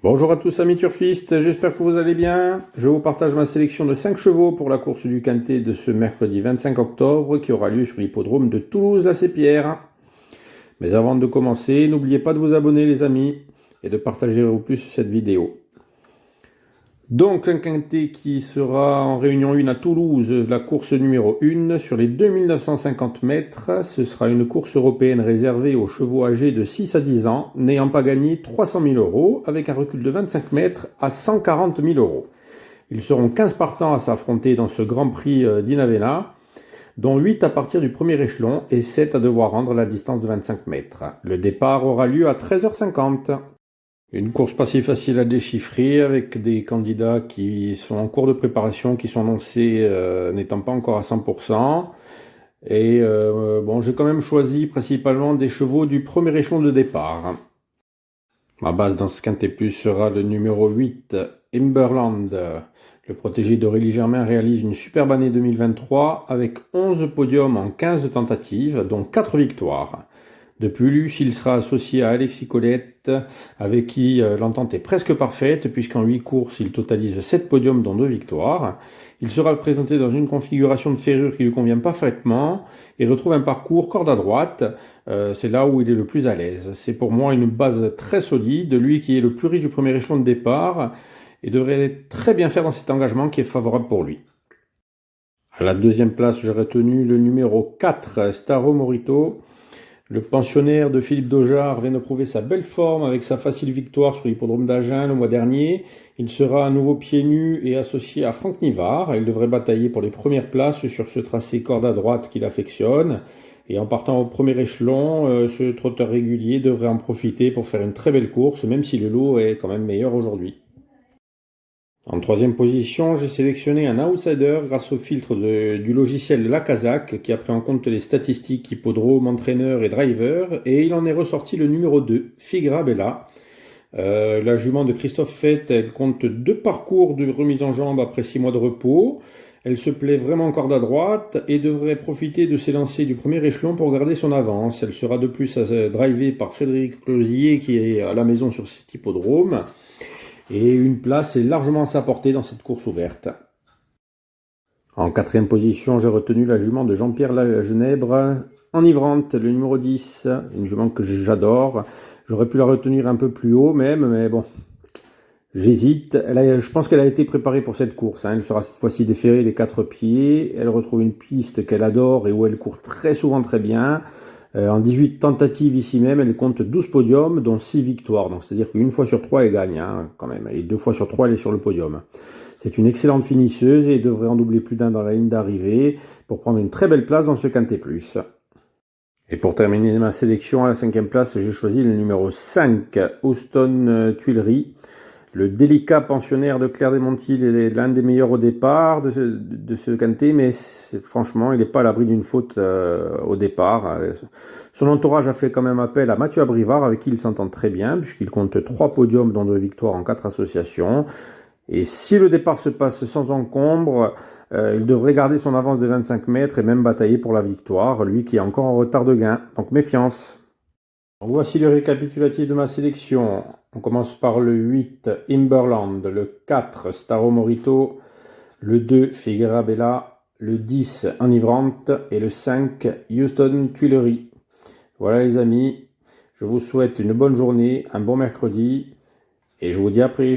Bonjour à tous amis turfistes, j'espère que vous allez bien. Je vous partage ma sélection de 5 chevaux pour la course du Quintet de ce mercredi 25 octobre qui aura lieu sur l'hippodrome de Toulouse-la-Sépierre. Mais avant de commencer, n'oubliez pas de vous abonner les amis et de partager au plus cette vidéo. Donc un quintet qui sera en réunion 1 à Toulouse, la course numéro 1 sur les 2950 mètres. Ce sera une course européenne réservée aux chevaux âgés de 6 à 10 ans, n'ayant pas gagné 300 000 euros, avec un recul de 25 mètres à 140 000 euros. Ils seront 15 partants à s'affronter dans ce Grand Prix d'Inavena, dont 8 à partir du premier échelon et 7 à devoir rendre la distance de 25 mètres. Le départ aura lieu à 13h50. Une course pas si facile à déchiffrer avec des candidats qui sont en cours de préparation, qui sont annoncés n'étant pas encore à 100%. Et bon, j'ai quand même choisi principalement des chevaux du premier échelon de départ. Ma base dans ce quintet plus sera le numéro 8, Imberland. Le protégé d'Aurélie Germain réalise une superbe année 2023 avec 11 podiums en 15 tentatives, dont 4 victoires. De plus, il sera associé à Alexis Colette, avec qui l'entente est presque parfaite, puisqu'en 8 courses, il totalise 7 podiums, dont 2 victoires. Il sera présenté dans une configuration de ferrure qui lui convient parfaitement et retrouve un parcours corde à droite. C'est là où il est le plus à l'aise. C'est pour moi une base très solide, lui qui est le plus riche du premier échelon de départ et devrait très bien faire dans cet engagement qui est favorable pour lui. À la deuxième place, j'ai retenu le numéro 4, Staro Morito. Le pensionnaire de Philippe Daugeard vient de prouver sa belle forme avec sa facile victoire sur l'hippodrome d'Agen le mois dernier. Il sera à nouveau pieds nus et associé à Franck Nivard. Il devrait batailler pour les premières places sur ce tracé corde à droite qu'il affectionne. Et en partant au premier échelon, ce trotteur régulier devrait en profiter pour faire une très belle course, même si le lot est quand même meilleur aujourd'hui. En troisième position, j'ai sélectionné un outsider grâce au filtre du logiciel La Kazakh qui a pris en compte les statistiques hippodrome, entraîneur et driver, et il en est ressorti le numéro 2, Figra Bella. La jument de Christophe Fett, elle compte 2 parcours de remise en jambe après 6 mois de repos. Elle se plaît vraiment en corde à droite et devrait profiter de ses lancers du premier échelon pour garder son avance. Elle sera de plus drivée par Frédéric Closier qui est à la maison sur cet hippodrome. Et une place est largement à sa portée dans cette course ouverte. En quatrième position, j'ai retenu la jument de Jean-Pierre Lagenèbre, enivrante, le numéro 10, une jument que j'adore. J'aurais pu la retenir un peu plus haut même, mais bon, j'hésite. Je pense qu'elle a été préparée pour cette course. Elle sera cette fois-ci déférée des 4 pieds. Elle retrouve une piste qu'elle adore et où elle court très souvent très bien. En 18 tentatives ici même, elle compte 12 podiums, dont 6 victoires. Donc c'est-à-dire qu'une fois sur 3, elle gagne quand même. Et 2 fois sur 3, elle est sur le podium. C'est une excellente finisseuse et devrait en doubler plus d'un dans la ligne d'arrivée pour prendre une très belle place dans ce Quintet Plus. Et pour terminer ma sélection à la 5e place, j'ai choisi le numéro 5, Houston Tuileries. Le délicat pensionnaire de Claire Desmontil est l'un des meilleurs au départ de ce Quintet, mais franchement, il n'est pas à l'abri d'une faute au départ. Son entourage a fait quand même appel à Mathieu Abrivard, avec qui il s'entend très bien, puisqu'il compte 3 podiums, dont 2 victoires en 4 associations. Et si le départ se passe sans encombre, il devrait garder son avance de 25 mètres et même batailler pour la victoire, lui qui est encore en retard de gain. Donc méfiance. Voici le récapitulatif de ma sélection. On commence par le 8, Imberland, le 4, Staro Morito, le 2, Figuera Bella, le 10, Enivrante et le 5, Houston Tuileries. Voilà les amis, je vous souhaite une bonne journée, un bon mercredi et je vous dis à après.